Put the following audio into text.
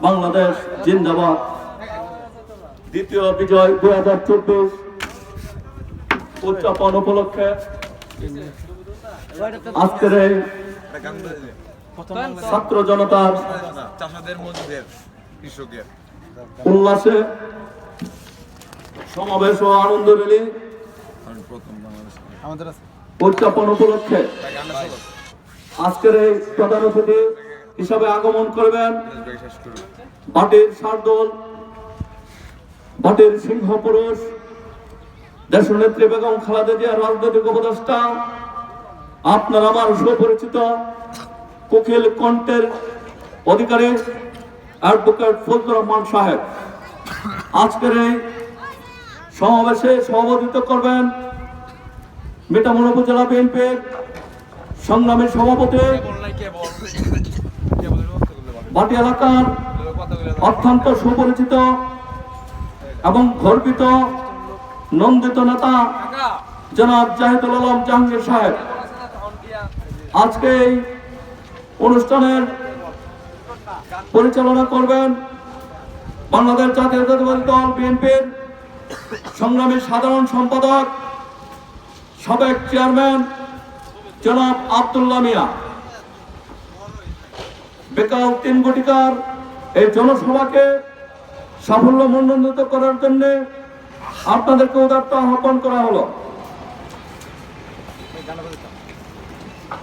বাংলাদেশ জিন্দাবাদ। দ্বিতীয় বিজয় 2024 উদযাপন উপলক্ষে আজকের এই ছাত্র জনতার উল্লাসে সমাবেশ ও আনন্দ র্যালি উদযাপন উপলক্ষে আজকের এই প্রধান অতিথি হিসাবে আগমন করবেন পার্টির শারদুল, পার্টির সিংহ পুরুষ, দেশনেত্রী বেগম খালেদা জিয়ার রাজনৈতিক উপদেষ্টা, আপনার আমার সুপরিচিত কোকিল কণ্ঠের অধিকারী অ্যাডভোকেট ফজলুর রহমান সাহেব। আজকের এই সমাবেশে সভাপতিত্ব করবেন মিঠামুড় উপজেলা বিএনপির সংগ্রামী সভাপতি, বাটি এলাকার অত্যন্ত সুপরিচিত এবং গর্বিত নন্দিত নেতা জনাব জাহিদুল আলম জাহাঙ্গীর সাহেব। আজকে এই অনুষ্ঠানের পরিচালনা করবেন বাংলাদেশ জাতীয়তাবাদী দল বিএনপির সংগ্রামী সাধারণ সম্পাদক, সাবেক চেয়ারম্যান জনাব আব্দুল্লাহ মিয়া। বিকাল 3 ঘটিকার এই জনসভাকে সাফল্যমণ্ডিত করার জন্য আপনাদেরকে উদাত্ত আহ্বান করা হলো।